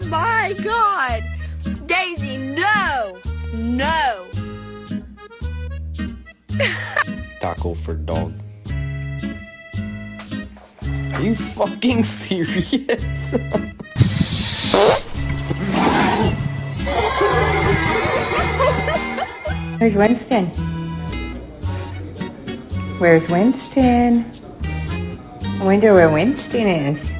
my God! Daisy, no! No! Taco for dog. Are you fucking serious? Where's Winston? Where's Winston? I wonder where Winston is.